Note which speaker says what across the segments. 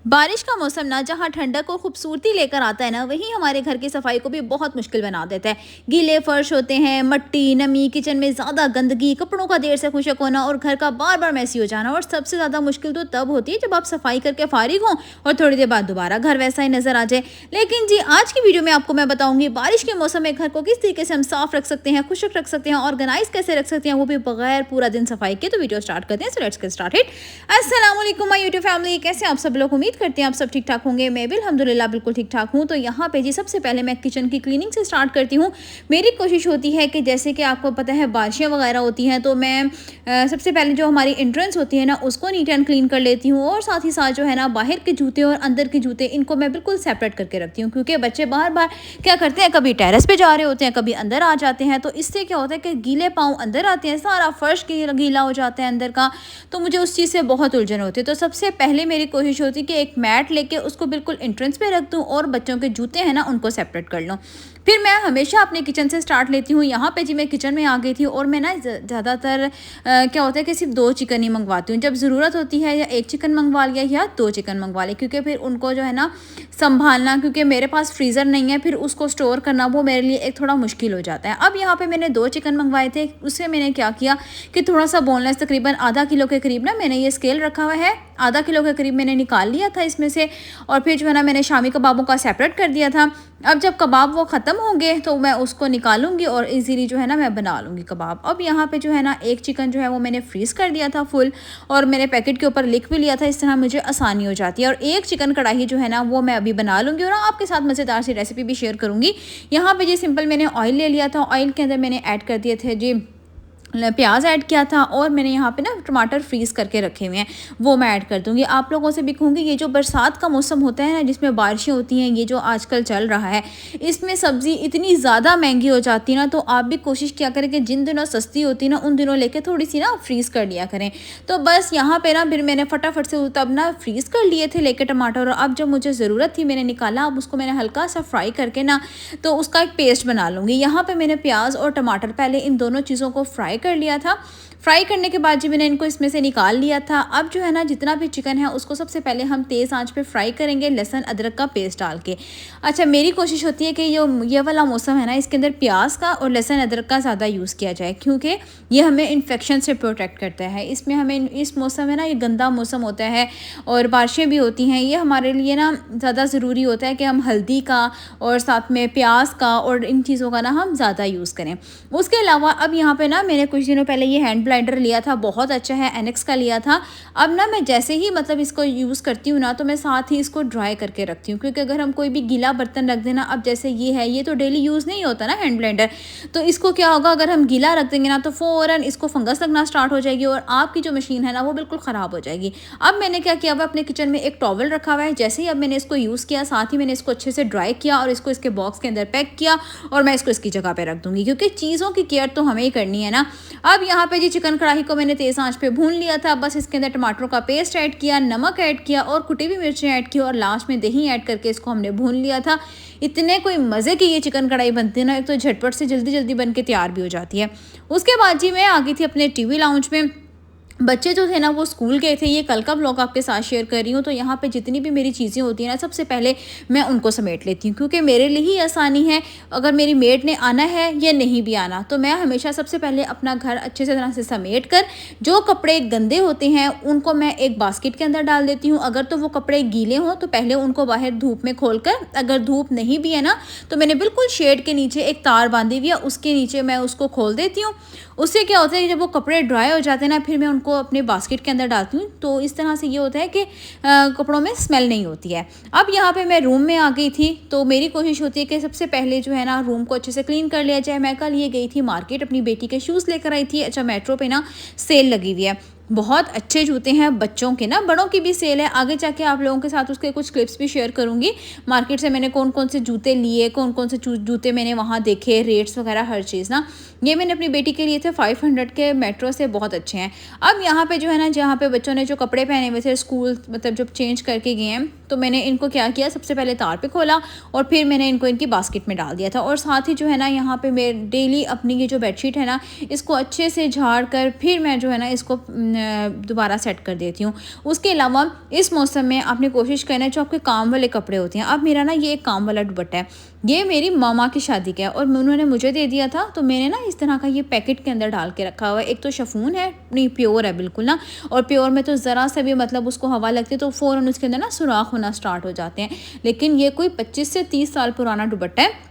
Speaker 1: बारिश का मौसम ना जहाँ ठंडक और खूबसूरती लेकर आता है ना, वहीं हमारे घर की सफाई को भी बहुत मुश्किल बना देता है। गीले फर्श होते हैं, मिट्टी, नमी, किचन में ज़्यादा गंदगी, कपड़ों का देर से खुशक होना और घर का बार बार मैसी हो जाना। और सबसे ज़्यादा मुश्किल तो तब होती है जब आप सफाई करके फारिग हों और थोड़ी देर बाद दोबारा घर वैसा ही नजर आ जाए। लेकिन जी, आज की वीडियो में आपको मैं बताऊंगी बारिश के मौसम में घर को किस तरीके से हम साफ रख सकते हैं, खुशक रख सकते हैं, ऑर्गेनाइज कैसे रख सकते हैं, वो भी बगैर पूरा दिन सफाई के। तो वीडियो स्टार्ट करते हैं। So let's get started. अस्सलाम वालेकुम माय यूट्यूब फैमिली, कैसे आप सब लोग? उम्मीद करते हैं आप सब ठीक ठाक होंगे। मैं भी अल्हम्दुलिल्लाह बिल्कुल ठीक ठाक हूँ। तो यहाँ पे जी सबसे पहले मैं किचन की क्लीनिंग से स्टार्ट करती हूँ। मेरी कोशिश होती है कि जैसे कि आपको पता है बारिशें वगैरह होती हैं, तो मैं सबसे पहले जो हमारी एंट्रेंस होती है ना, उसको नीट एंड क्लीन कर लेती हूँ। और साथ ही साथ जो है ना, बाहर के जूते और अंदर के जूते, इनको मैं बिल्कुल सेपरेट करके रखती हूँ, क्योंकि बच्चे बार बार क्या करते हैं, कभी टेरेस पे जा रहे होते हैं, कभी अंदर आ जाते हैं। तो इससे क्या होता है कि गीले पाँव अंदर आते हैं, सारा फर्श गीला हो जाता है अंदर का। तो मुझे उस चीज़ से बहुत उलझन होती है। तो सबसे पहले मेरी कोशिश होती है कि एक मैट लेके उसको बिल्कुल एंट्रेंस पे रख दूं और बच्चों के जूते हैं ना, उनको सेपरेट कर लूं। फिर मैं हमेशा अपने किचन से स्टार्ट लेती हूँ। यहाँ पे जी मैं किचन में आ गई थी और मैं ना ज़्यादातर क्या होता है कि सिर्फ 2 चिकन ही मंगवाती हूँ। जब ज़रूरत होती है या 1 चिकन मंगवा लिया या 2 चिकन मंगवा लिया, क्योंकि फिर उनको जो है ना संभालना, क्योंकि मेरे पास फ्रीज़र नहीं है, फिर उसको स्टोर करना वो मेरे लिए एक थोड़ा मुश्किल हो जाता है। अब यहाँ पे मैंने 2 चिकन मंगवाए थे। उससे मैंने क्या किया कि थोड़ा सा बोनलेस, तकरीबन आधा किलो के करीब ना मैंने ये स्केल रखा हुआ है, आधा किलो के करीब मैंने निकाल लिया था इसमें से। और फिर जो है ना, मैंने शामी कबाबों का सेपरेट कर दिया था। अब जब कबाब वो ख़त्म होंगे तो मैं उसको निकालूंगी और इजीली जो है ना मैं बना लूँगी कबाब। अब यहाँ पे जो है ना, 1 चिकन जो है वो मैंने फ्रीज़ कर दिया था फुल, और मैंने पैकेट के ऊपर लिख भी लिया था। इस तरह मुझे आसानी हो जाती है। और 1 चिकन कढ़ाई जो है ना, वो मैं अभी बना लूँगी और आपके साथ मज़ेदार सी रेसिपी भी शेयर करूँगी। यहाँ पे जी सिंपल मैंने ऑयल ले लिया था। ऑयल के अंदर मैंने ऐड कर दिए थे जी प्याज ऐड किया था, और मैंने यहाँ पे ना टमाटर फ्रीज़ करके रखे हुए हैं, वो मैं ऐड कर दूँगी। आप लोगों से भी कहूँगी, ये जो बरसात का मौसम होता है ना, जिसमें बारिशें होती हैं, ये जो आजकल चल रहा है, इसमें सब्ज़ी इतनी ज़्यादा महंगी हो जाती है ना, तो आप भी कोशिश किया करें कि जिन दिनों सस्ती होती है ना, उन दिनों लेके थोड़ी सी ना फ्रीज़ कर लिया करें। तो बस यहाँ पे ना फिर मैंने फटाफट से तब ना फ्रीज़ कर लिए थे लेके टमाटर। और अब जब मुझे ज़रूरत थी मैंने निकाला। अब उसको मैंने हल्का सा फ्राई करके ना, तो उसका एक पेस्ट बना लूँगी। यहाँ पे मैंने प्याज और टमाटर पहले इन दोनों चीज़ों को फ्राई कर लिया था। फ्राई करने के बाद जी मैंने इनको इसमें से निकाल लिया था। अब जो है ना, जितना भी चिकन है उसको सबसे पहले हम तेज़ आंच पे फ्राई करेंगे, लहसुन अदरक का पेस्ट डाल के। अच्छा, मेरी कोशिश होती है कि ये वाला मौसम है ना, इसके अंदर प्याज का और लहसुन अदरक का ज़्यादा यूज़ किया जाए, क्योंकि ये हमें इन्फेक्शन से प्रोटेक्ट करता है। इसमें हमें इस मौसम में ना, ये गंदा मौसम होता है और बारिशें भी होती हैं, ये हमारे लिए ना ज़्यादा ज़रूरी होता है कि हम हल्दी का और साथ में प्याज का और इन चीज़ों का ना हम ज़्यादा यूज़ करें। उसके अलावा अब यहाँ पे ना, मैंने कुछ दिनों पहले ये हैंड ब्लेंडर लिया था, बहुत अच्छा है, एनेक्स का लिया था। अब ना मैं जैसे ही मतलब इसको यूज़ करती हूँ ना, तो मैं साथ ही इसको ड्राई करके रखती हूँ, क्योंकि अगर हम कोई भी गीला बर्तन रख देना, अब जैसे ये है, ये तो डेली यूज़ नहीं होता ना हैंड ब्लेंडर, तो इसको क्या होगा, अगर हम गीला रख देंगे ना, तो फ़ौरन इसको फंगस लगना स्टार्ट हो जाएगी और आपकी जो मशीन है ना, वो बिल्कुल ख़राब हो जाएगी। अब मैंने क्या किया हुआ, अपने किचन में एक टॉवल रखा हुआ है। जैसे ही अब मैंने इसको यूज़ किया, साथ ही मैंने इसको अच्छे से ड्राई किया और इसको इसके बॉक्स के अंदर पैक किया, और मैं इसको इसकी जगह पे रख दूँगी, क्योंकि चीज़ों की केयर तो हमें ही करनी है ना। अब यहाँ पे जी चिकन कढ़ाई को मैंने तेज़ आंच पे भून लिया था। बस इसके अंदर टमाटरों का पेस्ट ऐड किया, नमक ऐड किया और कुटी हुई मिर्चें ऐड की, और लास्ट में दही ऐड करके इसको हमने भून लिया था। इतने कोई मज़े की ये चिकन कढ़ाई बनती है ना, एक तो झटपट से जल्दी जल्दी बन के तैयार भी हो जाती है। उसके बाद जी मैं आ गई थी अपने टीवी लाउंज में। बच्चे जो थे ना, वो स्कूल गए थे। ये कल का व्लॉग आपके साथ शेयर कर रही हूँ। तो यहाँ पे जितनी भी मेरी चीज़ें होती हैं ना, सबसे पहले मैं उनको समेट लेती हूँ, क्योंकि मेरे लिए ही आसानी है। अगर मेरी मेड ने आना है या नहीं भी आना, तो मैं हमेशा सबसे पहले अपना घर अच्छे से तरह से समेट कर, जो कपड़े गंदे होते हैं उनको मैं एक बास्केट के अंदर डाल देती हूँ। अगर तो वो कपड़े गीले हों तो पहले उनको बाहर धूप में खोल कर, अगर धूप नहीं भी है ना, तो मैंने बिल्कुल शेड के नीचे एक तार बांधी हुई है, उसके नीचे मैं उसको खोल देती हूँ। उससे क्या होता है कि जब वो कपड़े ड्राई हो जाते हैं ना, फिर मैं उनको अपने बास्केट के अंदर डालती हूँ। तो इस तरह से ये होता है कि कपड़ों में स्मेल नहीं होती है। अब यहाँ पे मैं रूम में आ गई थी। तो मेरी कोशिश होती है कि सबसे पहले जो है ना, रूम को अच्छे से क्लीन कर लिया जाए। मैं कल ये गई थी मार्केट, अपनी बेटी के शूज़ लेकर आई थी। अच्छा, मेट्रो पे ना सेल लगी हुई है, बहुत अच्छे जूते हैं बच्चों के ना, बड़ों की भी सेल है। आगे जाके आप लोगों के साथ उसके कुछ क्लिप्स भी शेयर करूंगी। मार्केट से मैंने कौन कौन से जूते लिए, कौन कौन से जूते मैंने वहाँ देखे, रेट्स वगैरह हर चीज़ ना। ये मैंने अपनी बेटी के लिए थे 500 के, मेट्रो से, बहुत अच्छे हैं। अब यहाँ पे जो है ना, जहाँ पे बच्चों ने जो कपड़े पहने हुए थे स्कूल, मतलब जब चेंज करके गए हैं, तो मैंने इनको क्या किया, सबसे पहले तार पे खोला और फिर मैंने इनको इनकी बास्केट में डाल दिया था। और साथ ही जो है ना, यहाँ पे मैं डेली अपनी ये जो बेडशीट है ना, इसको अच्छे से झाड़ कर फिर मैं जो है ना, इसको दोबारा सेट कर देती हूँ। उसके अलावा इस मौसम में आपने कोशिश करना है जो आपके काम वाले कपड़े होते हैं। अब मेरा ना ये एक काम वाला दुपट्टा है, ये मेरी मामा की शादी का है और उन्होंने मुझे दे दिया था, तो मैंने ना इस तरह का ये पैकेट के अंदर डाल के रखा हुआ है। एक तो शिफॉन है, नहीं प्योर है बिल्कुल ना, और प्योर में तो ज़रा सा भी मतलब उसको हवा लगती है तो फ़ौरन उसके अंदर ना सुराख होना स्टार्ट हो जाते हैं। लेकिन ये कोई 25 से 30 साल पुराना दुपट्टा है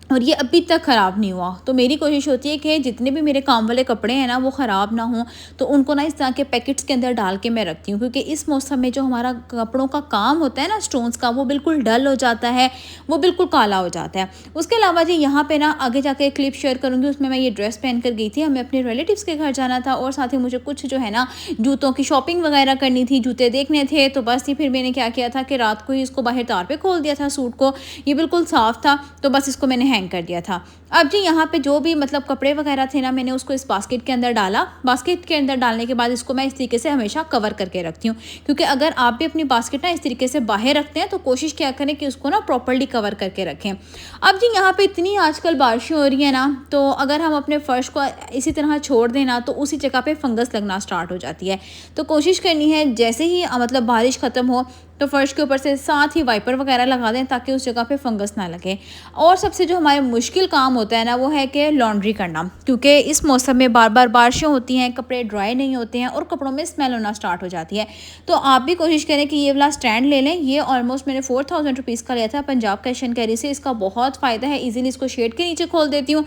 Speaker 1: और ये अभी तक ख़राब नहीं हुआ। तो मेरी कोशिश होती है कि जितने भी मेरे काम वाले कपड़े हैं ना वो ख़राब ना हों, तो उनको ना इस तरह के पैकेट्स के अंदर डाल के मैं रखती हूँ, क्योंकि इस मौसम में जो हमारा कपड़ों का काम होता है ना स्टोन्स का, वो बिल्कुल डल हो जाता है, वो बिल्कुल काला हो जाता है। उसके अलावा जी यहाँ पे ना आगे जाके क्लिप शेयर करूँगी, उसमें मैं ये ड्रेस पहन कर गई थी, हमें अपने रिलेटिव्स के घर जाना था और साथ ही मुझे कुछ जो है ना जूतों की शॉपिंग वगैरह करनी थी, जूते देखने थे। तो बस ही फिर मैंने क्या किया था कि रात को ही इसको बाहर तार पे खोल दिया था सूट को, ये बिल्कुल साफ़ था, तो बस इसको मैंने हैंग कर दिया था। अब जी यहाँ पे जो भी मतलब कपड़े वगैरह थे ना, मैंने उसको इस बास्केट के अंदर डाला। बास्केट के अंदर डालने के बाद इसको मैं इस तरीके से हमेशा कवर करके रखती हूँ, क्योंकि अगर आप भी अपनी बास्केट ना इस तरीके से बाहर रखते हैं तो कोशिश क्या करें कि उसको ना प्रॉपर्ली कवर करके रखें। अब जी यहाँ पे इतनी आजकल बारिशें हो रही है ना, तो अगर हम अपने फर्श को इसी तरह छोड़ दें ना, तो उसी जगह पे फंगस लगना स्टार्ट हो जाती है। तो कोशिश करनी है जैसे ही मतलब बारिश ख़त्म हो तो फ़र्श के ऊपर से साथ ही वाइपर वगैरह लगा दें, ताकि उस जगह पे फंगस ना लगे। और सबसे जो हमारे मुश्किल काम होता है ना, वो है कि लॉन्ड्री करना, क्योंकि इस मौसम में बार बार बारिशें होती हैं, कपड़े ड्राई नहीं होते हैं और कपड़ों में स्मेल होना स्टार्ट हो जाती है। तो आप भी कोशिश करें कि ये वाला स्टैंड ले लें। ये ऑलमोस्ट मैंने 4000 रुपीज़ का लिया था पंजाब कैश एंड कैरी से। इसका बहुत फ़ायदा है, ईजिली इसको शेड के नीचे खोल देती हूँ,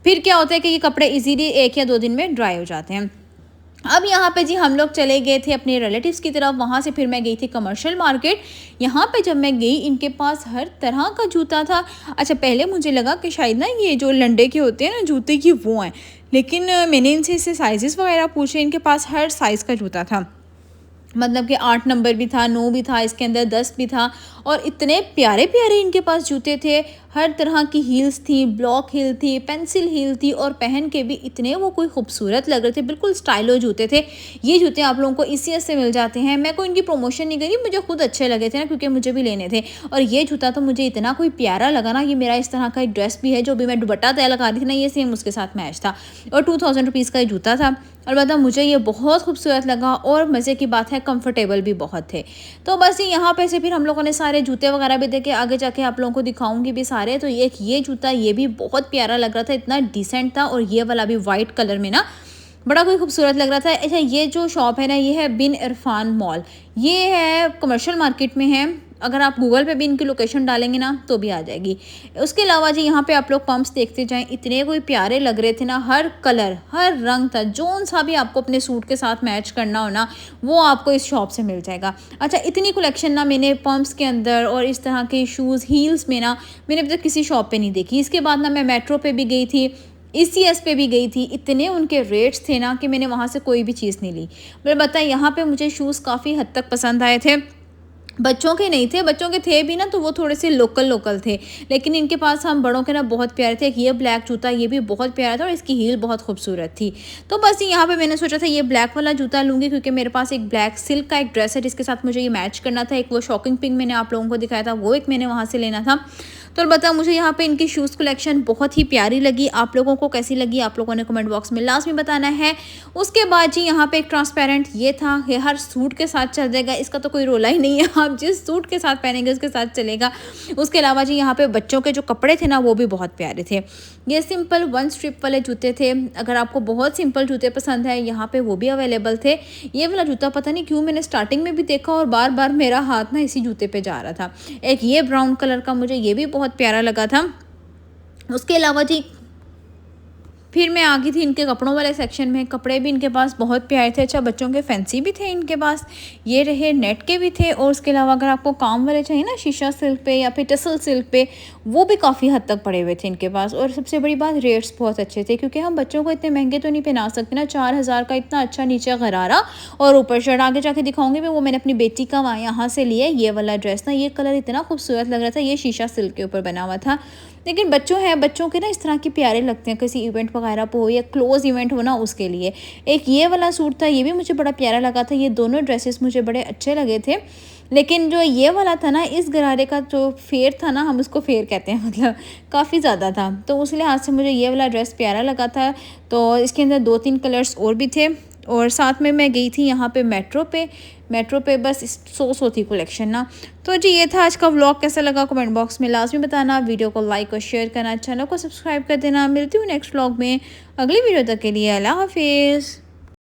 Speaker 1: फिर क्या होता है कि ये कपड़े ईजिली 1 या 2 दिन में ड्राई हो जाते हैं। अब यहाँ पे जी हम लोग चले गए थे अपने रिलेटिव्स की तरफ, वहाँ से फिर मैं गई थी कमर्शियल मार्केट। यहाँ पे जब मैं गई, इनके पास हर तरह का जूता था। अच्छा, पहले मुझे लगा कि शायद ना ये जो लंडे के होते हैं ना जूते की, वो हैं, लेकिन मैंने इनसे इससे साइज़ वगैरह पूछे, इनके पास हर साइज़ का जूता था। मतलब कि 8 नंबर भी था, 9 भी था, इसके अंदर 10 भी था, और इतने प्यारे प्यारे इनके पास जूते थे। हर तरह की हील्स थी, ब्लॉक हील थी, पेंसिल हील थी, और पहन के भी इतने वो कोई खूबसूरत लग रहे थे, बिल्कुल स्टाइलो जूते थे। ये जूते आप लोगों को ECS से मिल जाते हैं। मैं कोई इनकी प्रमोशन नहीं करी, मुझे खुद अच्छे लगे थे ना, क्योंकि मुझे भी लेने थे। और ये जूता तो मुझे इतना कोई प्यारा लगा ना, ये मेरा इस तरह का एक ड्रेस भी है, जो भी मैं दुपट्टा तय लगा रही थी ना, ये सेम उसके साथ मैच था, और 2000 रुपीज़ का ये जूता था। अलबत्ता मुझे ये बहुत खूबसूरत लगा, और मज़े की बात है कंफर्टेबल भी बहुत थे। तो बस यहाँ पे से फिर हम लोगों ने सारे जूते वगैरह भी देखे, आगे जाके आप लोगों को दिखाऊंगी भी सारे। तो ये जूता ये भी बहुत प्यारा लग रहा था, इतना डिसेंट था, और ये वाला भी वाइट कलर में ना बड़ा कोई खूबसूरत लग रहा था। अच्छा, ये जो शॉप है ना, ये है बिन इरफान मॉल, ये है कमर्शियल मार्केट में है। अगर आप गूगल पे भी इनकी लोकेशन डालेंगे ना तो भी आ जाएगी। उसके अलावा जी यहाँ पे आप लोग पम्प्स देखते जाएं, इतने कोई प्यारे लग रहे थे ना, हर कलर हर रंग था, जोन सा भी आपको अपने सूट के साथ मैच करना हो ना, वो आपको इस शॉप से मिल जाएगा। अच्छा, इतनी कलेक्शन ना मैंने पम्प्स के अंदर और इस तरह के शूज़ हील्स में ना मैंने अभी तक किसी शॉप पे नहीं देखी। इसके बाद ना मैं मेट्रो पे भी गई थी, ECS पे भी गई थी, इतने उनके रेट्स थे ना कि मैंने वहाँ से कोई भी चीज़ नहीं ली। मैं बताया, यहाँ पे मुझे शूज़ काफ़ी हद तक पसंद आए थे। बच्चों के नहीं थे, बच्चों के थे भी ना, तो वो थोड़े से लोकल थे, लेकिन इनके पास हम बड़ों के ना बहुत प्यारे थे। ये ब्लैक जूता ये भी बहुत प्यारा था, और इसकी हील बहुत खूबसूरत थी। तो बस यहाँ पे मैंने सोचा था ये ब्लैक वाला जूता लूँगी, क्योंकि मेरे पास एक ब्लैक सिल्क का एक ड्रेस है जिसके साथ मुझे ये मैच करना था। एक वो शॉकिंग पिंक मैंने आप लोगों को दिखाया था, वो एक मैंने वहाँ से लेना था। तो अलबत्ता मुझे यहाँ पे इनकी शूज़ कलेक्शन बहुत ही प्यारी लगी। आप लोगों को कैसी लगी, आप लोगों ने कमेंट बॉक्स में लास्ट में बताना है। उसके बाद जी यहाँ पे एक ट्रांसपेरेंट ये था, ये हर सूट के साथ चल जाएगा, इसका तो कोई रोला ही नहीं है, आप जिस सूट के साथ पहनेंगे उसके साथ चलेगा। उसके अलावा जी यहाँ पे बच्चों के जो कपड़े थे ना, वो भी बहुत प्यारे थे। ये सिंपल 1 स्ट्रिप वाले जूते थे, अगर आपको बहुत सिंपल जूते पसंद है यहाँ पे वो भी अवेलेबल थे। ये वाला जूता पता नहीं क्यों मैंने स्टार्टिंग में भी देखा और बार बार मेरा हाथ ना इसी जूते पे जा रहा था। एक ये ब्राउन कलर का, मुझे ये भी बहुत प्यारा लगा था। उसके अलावा जी फिर मैं आ गई थी इनके कपड़ों वाले सेक्शन में। कपड़े भी इनके पास बहुत प्यारे थे। अच्छा, बच्चों के फैंसी भी थे इनके पास, ये रहे नेट के भी थे, और उसके अलावा अगर आपको काम वाले चाहिए ना शीशा सिल्क पे या फिर टसल सिल्क पे, वो भी काफ़ी हद तक पड़े हुए थे इनके पास। और सबसे बड़ी बात, रेट्स बहुत अच्छे थे, क्योंकि हम बच्चों को इतने महंगे तो नहीं पहना सकते ना। 4000 का इतना अच्छा नीचे गरारा और ऊपर शर्ट। आगे जाके दिखाऊंगी मैं, वो मैंने अपनी बेटी का वहाँ यहाँ से लिया। ये वाला ड्रेस ना, ये कलर इतना खूबसूरत लग रहा था, ये शीशा सिल्क के ऊपर बना हुआ था। लेकिन बच्चों के ना इस तरह के प्यारे लगते हैं, किसी इवेंट वगैरह पे हो या क्लोज इवेंट हो ना, उसके लिए। एक ये वाला सूट था, ये भी मुझे बड़ा प्यारा लगा था। ये दोनों ड्रेसेस मुझे बड़े अच्छे लगे थे, लेकिन जो ये वाला था ना, इस गरारे का जो फेयर था ना, हम उसको फेयर कहते हैं, मतलब काफ़ी ज़्यादा था, तो उस लिहाज से मुझे ये वाला ड्रेस प्यारा लगा था। तो इसके अंदर 2-3 कलर्स और भी थे। और साथ में मैं गई थी यहाँ पे मेट्रो पे बस सो थी कलेक्शन ना। तो जी ये था आज का व्लॉग, कैसा लगा कमेंट बॉक्स में लाजमी बताना, वीडियो को लाइक और शेयर करना, चैनल को सब्सक्राइब कर देना। मिलती हूँ नेक्स्ट व्लॉग में अगली वीडियो तक के लिए, अल्लाह हाफिज़।